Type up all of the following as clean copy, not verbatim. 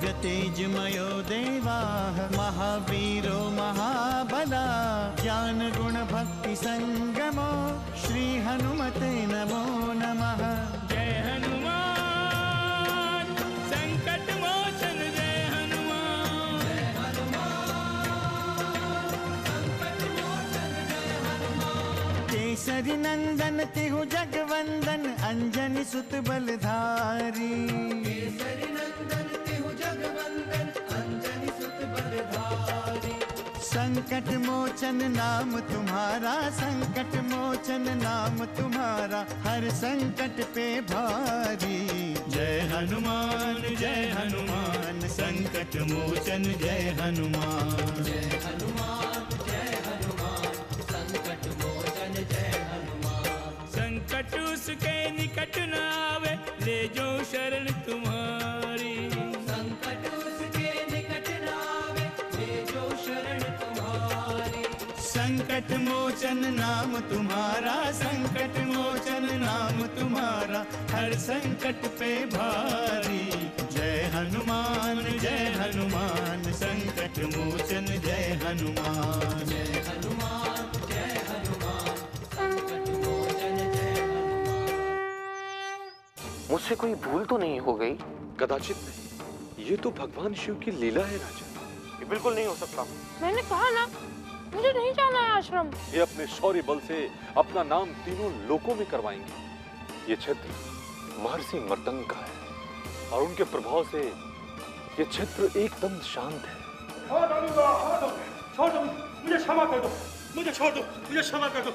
दिव्य तेजमयो देवाः महावीरो महाबला ज्ञान गुण भक्ति संगमो श्री हनुमते नमो नमः। जय हनुमान संकट मोचन जय हनुमान। जय हनुमान संकट मोचन जय हनुमान। केसरी नंदन तिहु जगवंदन अंजनी सुत बलधारी। केसरी नंदन तिहु जगवंदन अंजनी सुत बलधारी। संकट मोचन नाम तुम्हारा संकट मोचन नाम तुम्हारा हर संकट पे भारी। जय हनुमान संकट मोचन जय हनुमान। जय हनुमान संकट मोचन जय हनुमान। संकट उसके निकट न आवे ले जो शरण तुम्हारी। संकट उसके निकट न आवे ले जो शरण तुम्हारी। संकट मोचन नाम तुम्हारा संकट मोचन नाम तुम्हारा हर संकट पे भारी। जय हनुमान संकट मोचन जय हनुमान। जय हनुमान संकट मोचन जय हनुमान। मुझसे कोई भूल तो नहीं हो गई? कदाचित नहीं, ये तो भगवान शिव की लीला है राजा। ये बिल्कुल नहीं हो सकता। मैंने कहा ना मुझे नहीं जाना है आश्रम। ये अपने शौर्य बल से अपना नाम तीनों लोकों में करवाएंगे। ये क्षेत्र महर्षि मर्दंग का है और उनके प्रभाव से ये क्षेत्र एकदम शांत है। छोड़ दो मुझे क्षमा कर दो। मुझे छोड़ दो मुझे क्षमा कर दो।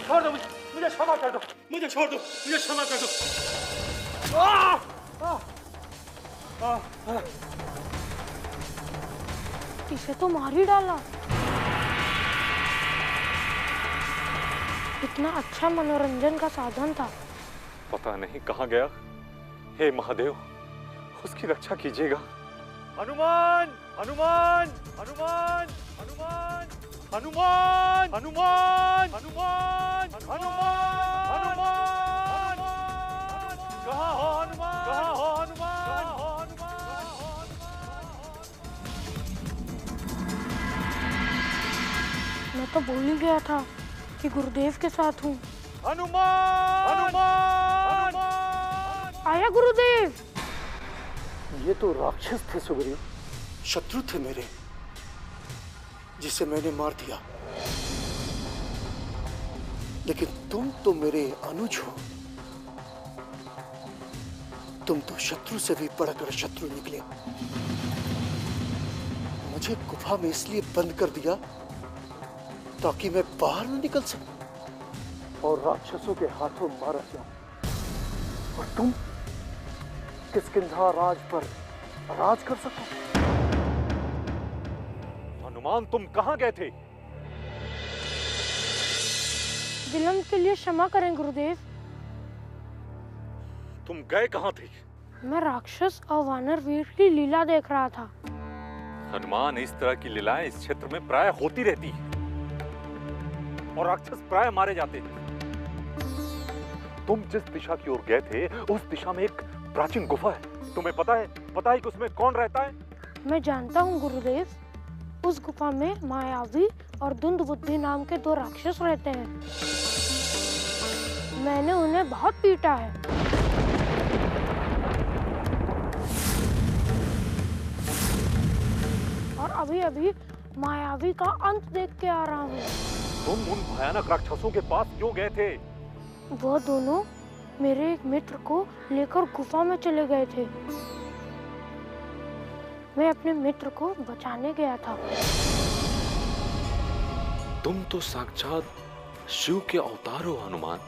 छोड़ दो मुझे क्षमा कर दो। मुझे छोड़ दो मुझे क्षमा कर दो। इसे तो मार ही डाला। इतना अच्छा मनोरंजन का साधन था। पता नहीं कहाँ गया। हे महादेव, उसकी रक्षा कीजिएगा। हनुमान हनुमान हनुमान हनुमान हनुमान हनुमान हनुमान हनुमान कहाँ हो हनुमान? कहाँ हो हनुमान? मैं तो भूल ही गया था कि गुरुदेव के साथ हूँ। हनुमान हनुमान आया गुरुदेव। ये तो राक्षस थे सुग्रीव, शत्रु थे मेरे, जिसे मैंने मार दिया। लेकिन तुम तो मेरे अनुज हो। तुम तो शत्रु से भी बढ़कर शत्रु निकले। मुझे गुफा में इसलिए बंद कर दिया ताकि मैं बाहर न निकल सकूं और राक्षसों के हाथों मारा जाऊं। और तुम किष्किंधा राज पर राज कर सको। हनुमान, तुम कहाँ गए थे? विलंब के लिए क्षमा करें गुरुदेव। तुम गए कहाँ थे? मैं राक्षस और वानर वीर की लीला देख रहा था। हनुमान, इस तरह की लीलाएं इस क्षेत्र में प्राय होती रहती है और राक्षस प्राय मारे जाते हैं। तुम जिस दिशा की ओर गए थे उस दिशा में एक प्राचीन गुफा है। तुम्हें पता है कि उसमें कौन रहता है? मैं जानता हूँ गुरुदेव। उस गुफा में मायावी और दुंदबुद्धि नाम के दो राक्षस रहते हैं। मैंने उन्हें बहुत पीटा है। और अभी अभी मायावी का अंत देख के आ रहा हूँ। तुम उन भयानक राक्षसों के पास क्यों गए थे? वो दोनों मेरे एक मित्र को लेकर गुफा में चले गए थे। मैं अपने मित्र को बचाने गया था। तुम तो साक्षात शिव के अवतार हो हनुमान।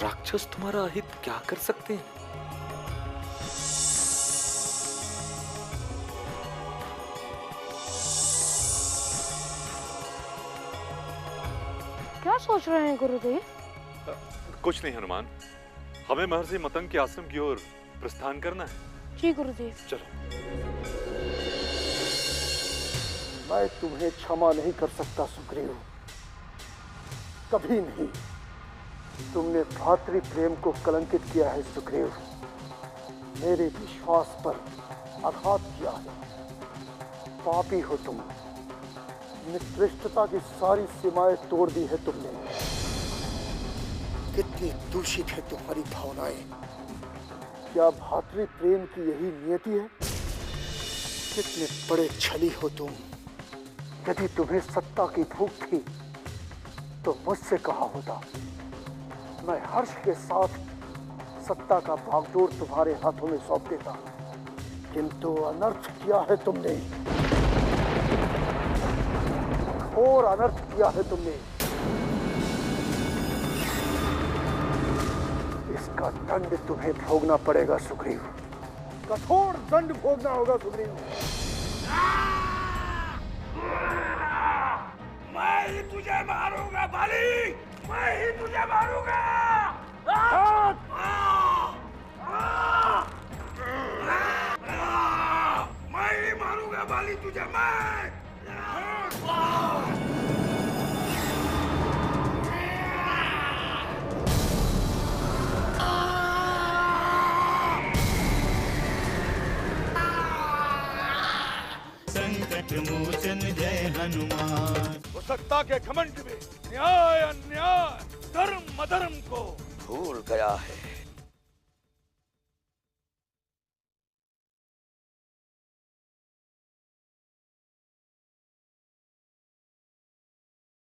राक्षस तुम्हारा हित क्या कर सकते हैं? क्या सोच रहे हैं गुरुदेव? कुछ नहीं हनुमान, हमें महर्षि मतंग के आश्रम की ओर प्रस्थान करना है। जी गुरुदेव। चलो। मैं तुम्हें क्षमा नहीं कर सकता सुग्रीव, कभी नहीं। तुमने भातृ प्रेम को कलंकित किया है सुग्रीव। मेरे विश्वास पर आघात किया है। पापी हो तुम, निकृष्टता की सारी सीमाएं तोड़ दी है तुमने। कितनी दूषित है तुम्हारी भावनाएं। क्या भातृ प्रेम की यही नियति है? कितने बड़े छली हो तुम। यदि तुम्हें सत्ता की भूख थी तो मुझसे कहा होता। मैं हर्ष के साथ सत्ता का बागडोर तुम्हारे हाथों में सौंप देता, किंतु अनर्थ किया है तुमने, घोर अनर्थ किया है तुमने। इसका दंड तुम्हें भोगना पड़ेगा सुग्रीव, कठोर दंड भोगना होगा सुग्रीव। मैं ही तुझे मारूंगा बाली, मैं ही तुझे मारूंगा। मैं ही मारूंगा बाली तुझे, मैं। संकट मोचन जय हनुमान। वो सत्ता के घमंड में न्याय अन्याय धर्म अधर्म को भूल गया है।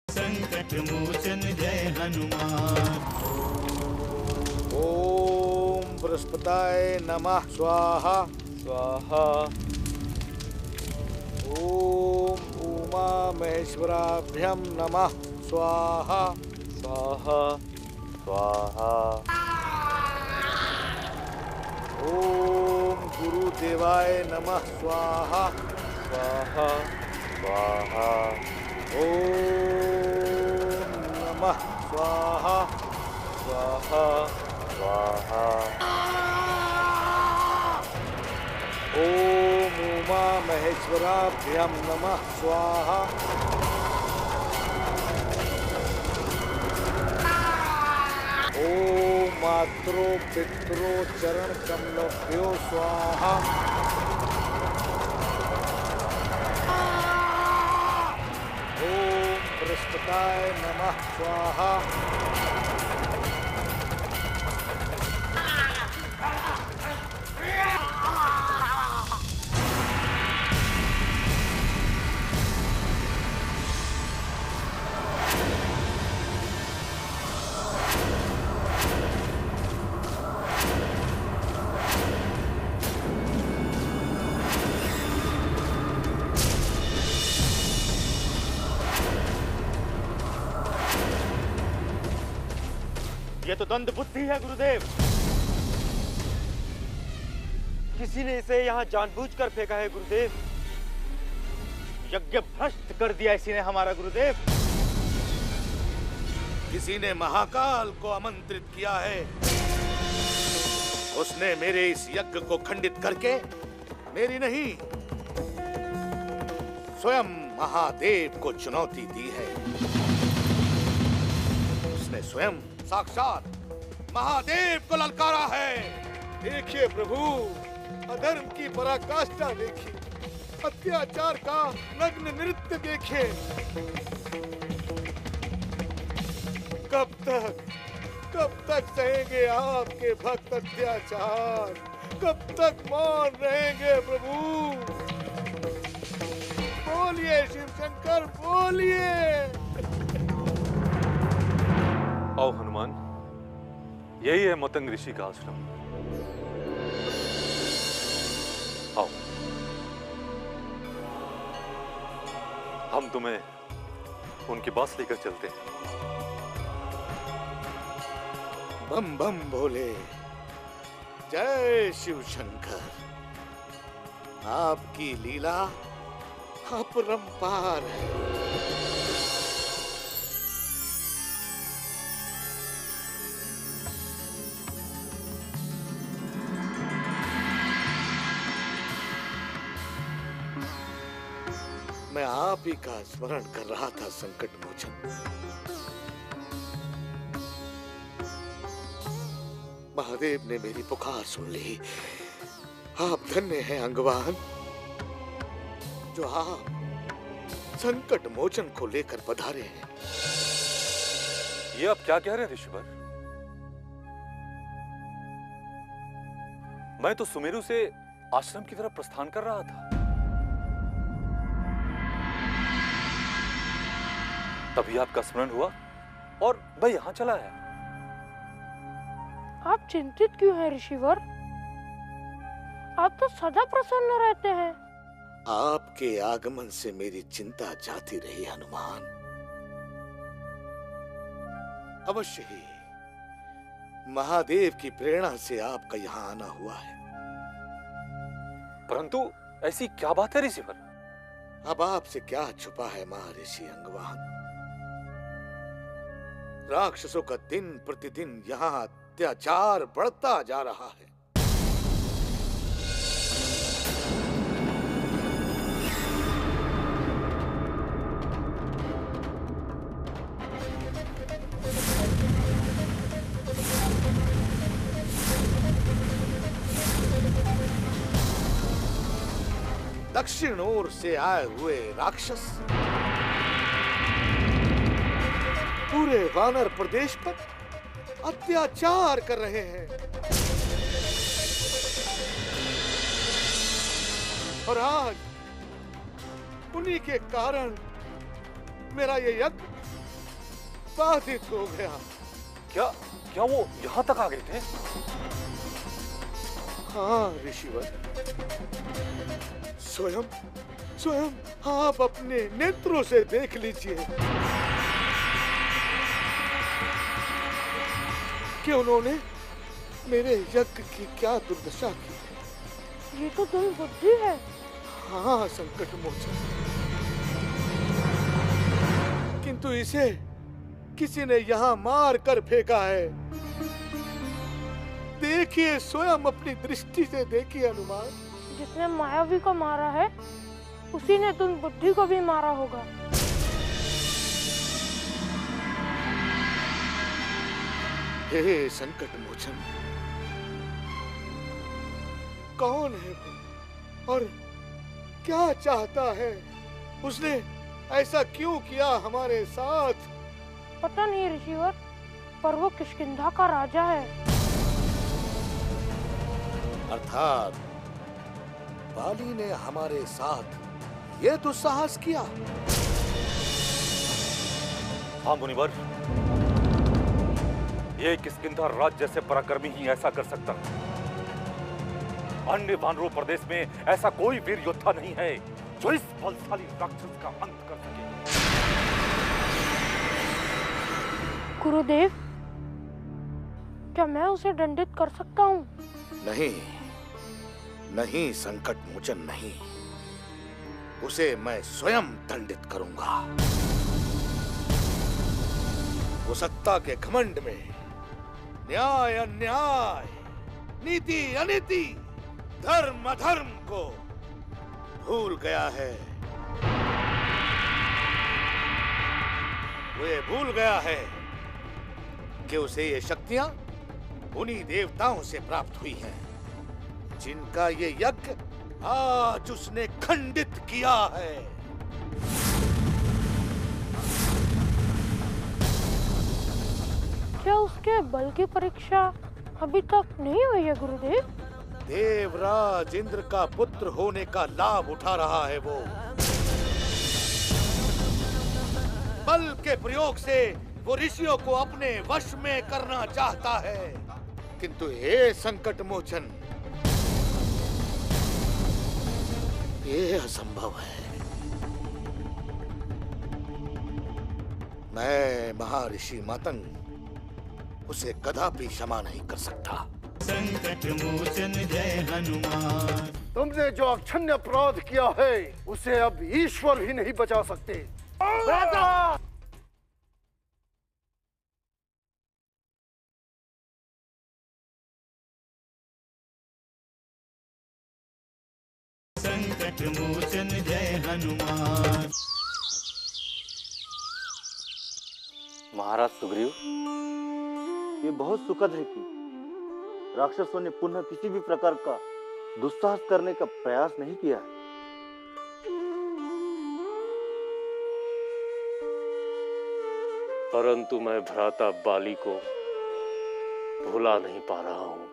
संकट मोचन जय हनुमान। ओम बृहस्पताय नमः स्वाहा स्वाहा। ओम उमा महेश्वराभ्यम नमः स्वाहा स्वाहा स्वाहा। ओम गुरुदेवाय नमः स्वाहा स्वाहा स्वाहा। ओम नमः स्वाहा स्वाहा स्वाहा। ओम उमा महेश्वराभ्यम नमः स्वाहा। ओम मातरो पितरो चरण कमलभ्यो स्वाहा। ओम बृहस्पताय नमः स्वाहा। ये तो द्वंद बुद्धि है गुरुदेव। किसी ने इसे यहाँ जानबूझकर फेंका है गुरुदेव। यज्ञ भ्रष्ट कर दिया इसी ने हमारा गुरुदेव। किसी ने महाकाल को आमंत्रित किया है। उसने मेरे इस यज्ञ को खंडित करके मेरी नहीं, स्वयं महादेव को चुनौती दी है। उसने स्वयं साक्षात महादेव को ललकारा है। देखिए प्रभु, अधर्म की पराकाष्ठा देखिए, अत्याचार का नग्न नृत्य देखिए। कब तक सहेंगे आपके भक्त अत्याचार? कब तक मौन रहेंगे प्रभु? बोलिए शिव शंकर, बोलिए। आओ हनुमान, यही है मतंग ऋषि का आश्रम। आओ, हम तुम्हें उनके पास लेकर चलते हैं। बम बम भोले, जय शिव शंकर। आपकी लीला अपरंपार है। मैं आप ही का स्मरण कर रहा था संकट मोचन। महादेव ने मेरी पुकार सुन ली। आप धन्य हैं अंगवान, जो आप संकट मोचन को लेकर पधारे हैं। ये आप क्या कह रहे हैं ऋषिवर? मैं तो सुमेरु से आश्रम की तरफ प्रस्थान कर रहा था, तभी आपका स्मरण हुआ और मैं यहां चला आया। आप चिंतित क्यों हैं ऋषिवर? आप तो सदा प्रसन्न रहते हैं। आपके आगमन से मेरी चिंता जाती रही हनुमान। अवश्य ही महादेव की प्रेरणा से आपका यहां आना हुआ है। परंतु ऐसी क्या बात है ऋषिवर? अब आपसे क्या छुपा है महर्षि अंगवान? राक्षसों का दिन प्रतिदिन यहां अत्याचार बढ़ता जा रहा है। दक्षिण ओर से आए हुए राक्षस पूरे वानर प्रदेश पर अत्याचार कर रहे हैं और आज उन्हीं के कारण मेरा ये यज्ञ बाधित हो गया। क्या क्या वो यहां तक आ गए थे? हाँ ऋषिवर, स्वयं स्वयं आप अपने नेत्रों से देख लीजिए कि उन्होंने मेरे यज्ञ की क्या दुर्दशा की। ये तो दुम बुद्धि है। हाँ संकट मोचन, किंतु इसे किसी ने यहाँ मार कर फेंका है। देखिए, स्वयं अपनी दृष्टि से देखिए हनुमान। जिसने मायावी को मारा है उसी ने तुम बुद्धि को भी मारा होगा। हे संकट मोचन, कौन है वो और क्या चाहता है? उसने ऐसा क्यों किया हमारे साथ? पता नहीं ऋषिवर, पर वो किष्किंधा का राजा है। अर्थात बाली ने हमारे साथ ये दुस्साहस किया। हाँ मुनिवर, ये किष्किंधा राज जैसे पराक्रमी ही ऐसा कर सकता है। अन्य वानरों प्रदेश में ऐसा कोई वीर योद्धा नहीं है जो इस बलशाली राक्षस का अंत कर सके। गुरुदेव, क्या मैं उसे दंडित कर सकता हूँ? नहीं नहीं संकट मोचन, नहीं। उसे मैं स्वयं दंडित करूंगा। वो सत्ता के घमंड में न्याय अन्याय, नीति अनीति, धर्म अधर्म को भूल गया है। वो ये भूल गया है कि उसे ये शक्तियां उन्हीं देवताओं से प्राप्त हुई हैं जिनका ये यज्ञ आज उसने खंडित किया है। क्या उसके बल की परीक्षा अभी तक नहीं हुई है गुरुदेव? देवराज इंद्र का पुत्र होने का लाभ उठा रहा है वो। बल के प्रयोग से वो ऋषियों को अपने वश में करना चाहता है, किंतु हे संकट मोचन, ये असंभव है। मैं महर्षि मातंग उसे कदापि क्षमा नहीं कर सकता। संकट मोचन जय हनुमान। तुमने जो अक्षम्य अपराध किया है उसे अब ईश्वर भी नहीं बचा सकते। राजा! संकट मोचन जय हनुमान। महाराज सुग्रीव, ये बहुत सुखद है कि राक्षसों ने पुनः किसी भी प्रकार का दुस्साहस करने का प्रयास नहीं किया है। परंतु मैं भ्राता बाली को भुला नहीं पा रहा हूं।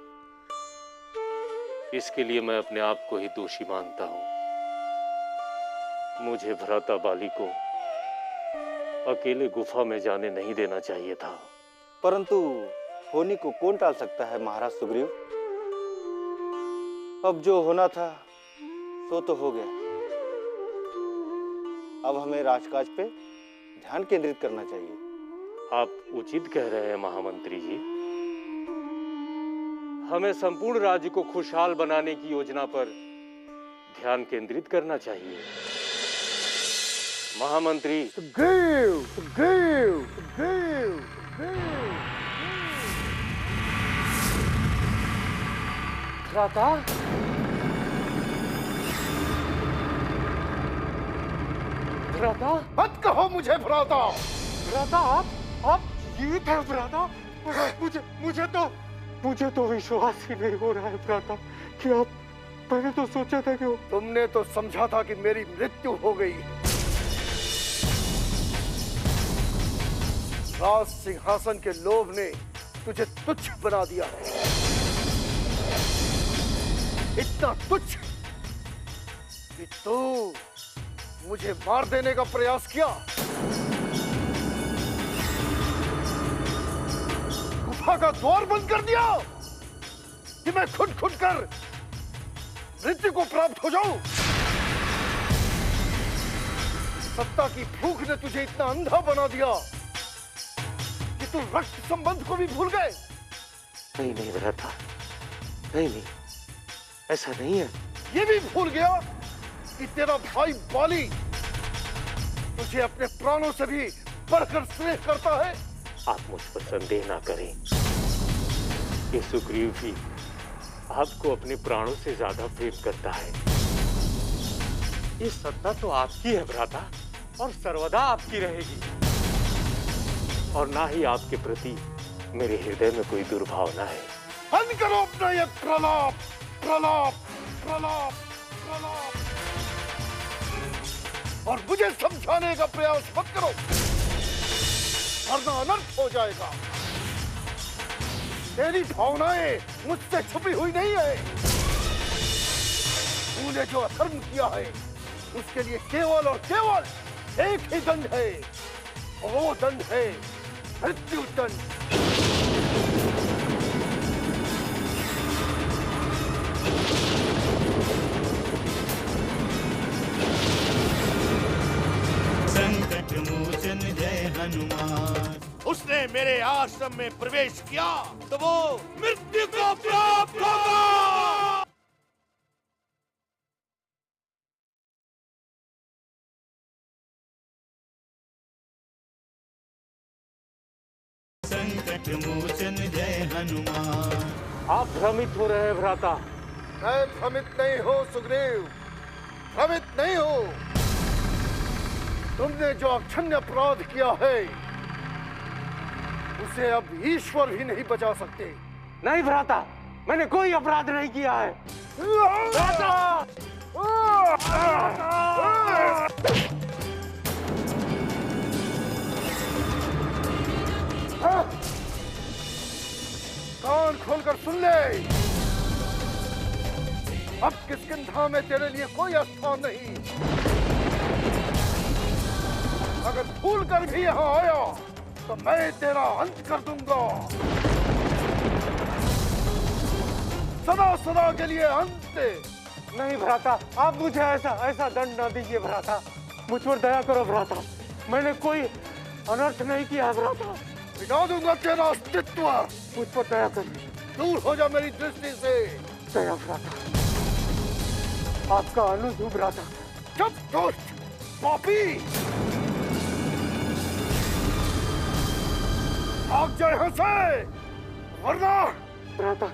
इसके लिए मैं अपने आप को ही दोषी मानता हूं। मुझे भ्राता बाली को अकेले गुफा में जाने नहीं देना चाहिए था। परंतु होनी को कौन टाल सकता है महाराज सुग्रीव। अब जो होना था सो तो हो गया। अब हमें राजकाज पे ध्यान केंद्रित करना चाहिए। आप उचित कह रहे हैं महामंत्री जी। हमें संपूर्ण राज्य को खुशहाल बनाने की योजना पर ध्यान केंद्रित करना चाहिए। महामंत्री भ्राता, भ्राता, मत कहो मुझे भ्राता। भ्राता, आप जीवित हैं भ्राता। मुझे तो विश्वास ही नहीं हो रहा है भ्राता कि आप। मैंने तो सोचा था कि तुमने तो समझा था कि मेरी मृत्यु हो गई। राज सिंहासन के लोभ ने तुझे तुच्छ बना दिया है। इतना तुच्छ कि तू मुझे मार देने का प्रयास किया। गुफा का द्वार बंद कर दिया कि मैं खुद कर मृत्यु को प्राप्त हो जाऊं। सत्ता की भूख ने तुझे इतना अंधा बना दिया कि तू रक्त संबंध को भी भूल गए। नहीं भ्राता, नहीं, ऐसा नहीं है। ये भी भूल गया कि तेरा भाई बाली तुझे अपने प्राणों से भी बढ़कर स्नेह करता है। आप मुझ पर संदेह ना करें। ये सुग्रीव भी आपको अपने प्राणों से ज्यादा प्रेम करता है। ये सत्ता तो आपकी है भ्राता, और सर्वदा आपकी रहेगी। और ना ही आपके प्रति मेरे हृदय में कोई दुर्भावना है। बंद करो अपना ये प्रलाप प्रलाप प्रलाप प्रलाप, और मुझे समझाने का प्रयास मत करो, वरना अनर्थ हो जाएगा। तेरी भावनाएं मुझसे छुपी हुई नहीं है। तूने जो अधर्म किया है उसके लिए केवल और केवल एक ही दंड है, और वो दंड है मृत्यु दंड। संकट मोचन जय हनुमान। उसने मेरे आश्रम में प्रवेश किया तो वो मृत्यु को प्राप्त होगा। संकट मोचन जय हनुमान। आप भ्रमित हो रहे हैं भ्राता। मैं भ्रमित नहीं हो सुग्रीव, भ्रमित नहीं हो। तुमने जो अक्षम्य अपराध किया है उसे अब ईश्वर भी नहीं बचा सकते। नहीं भ्राता, मैंने कोई अपराध नहीं किया है। कान खोलकर सुन ले, अब किष्किंधा में तेरे लिए कोई स्थान नहीं। अगर भूल कर भी यहाँ आया तो मैं तेरा अंत कर दूंगा, सदा सदा के लिए अंत। नहीं भ्राता, आप मुझे ऐसा दंड न दीजिए भ्राता। मुझ पर दया करो भ्राता, मैंने कोई अनर्थ नहीं किया भ्राता। मिटा दूंगा तेरा अस्तित्व। मुझ पर दया कर, दूर हो जा मेरी दृष्टि से। दया भ्राता, आपका अनुज हूँ भ्राता। चुप दुष्ट पापी, भाग जा यहाँ से, वरना भ्राता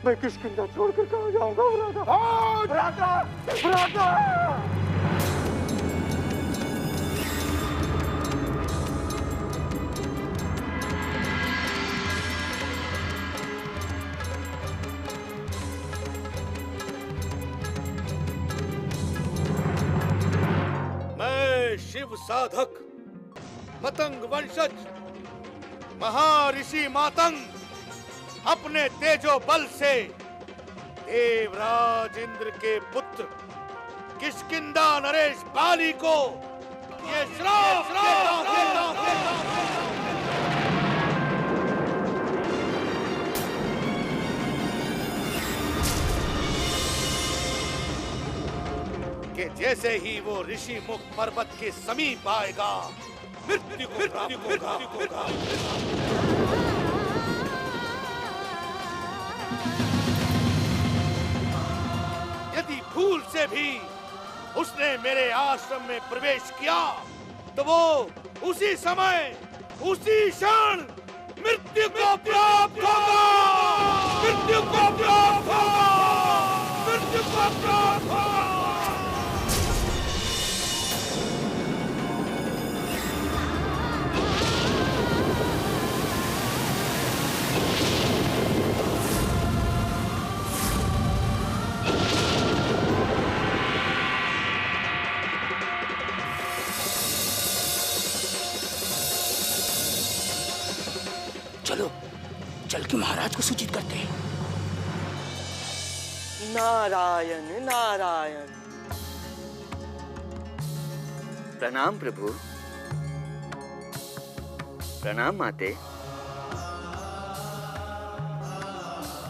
मैं किष्किंधा छोड़कर कहाँ जाऊंगा भ्राता। भाग भ्राता भ्राता। शिव साधक मतंग वंशज महर्षि मातंग अपने तेजो बल से देवराज इंद्र के पुत्र किष्किंधा नरेश बाली को ये श्राप देता कि जैसे ही वो ऋषि मुख पर्वत के समीप आएगा मृत्यु को प्राप्त होगा। यदि भूल से भी उसने मेरे आश्रम में प्रवेश किया तो वो उसी समय उसी क्षण मृत्यु को प्राप्त होगा। मृत्यु को प्राप्त होगा। मृत्यु को प्राप्त होगा। चलो चल के महाराज को सूचित करते हैं। नारायण नारायण। प्रणाम प्रभु। प्रणाम माते।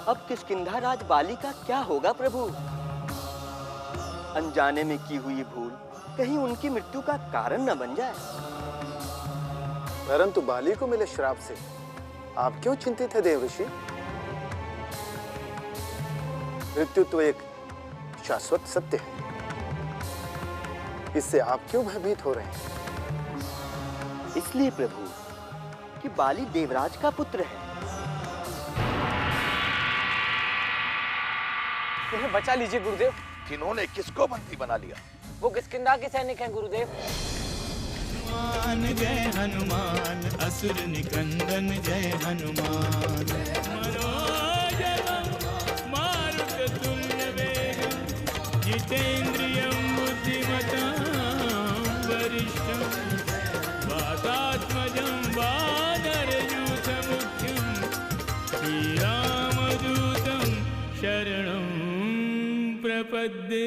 अब किष्किंधा राज बाली का क्या होगा प्रभु? अनजाने में की हुई भूल कहीं उनकी मृत्यु का कारण न बन जाए। परंतु बाली को मिले श्राप से आप क्यों चिंतित है देवऋषि? मृत्यु तो एक शाश्वत सत्य है, इससे आप क्यों भयभीत हो रहे हैं? इसलिए प्रभु कि बाली देवराज का पुत्र है। उन्हें बचा लीजिए गुरुदेव। किन्होंने किसको बंदी बना लिया? वो किष्किंधा के सैनिक हैं गुरुदेव। हनुमान जय हनुमान, असुर निकंदन जय हनुमान। मनोजवं मारुततुल्यवेगं जितेन्द्रियं बुद्धिमतां वरिष्ठं वातात्मजं वानरयूथमुख्यं श्रीरामदूतं शरणं प्रपद्ये।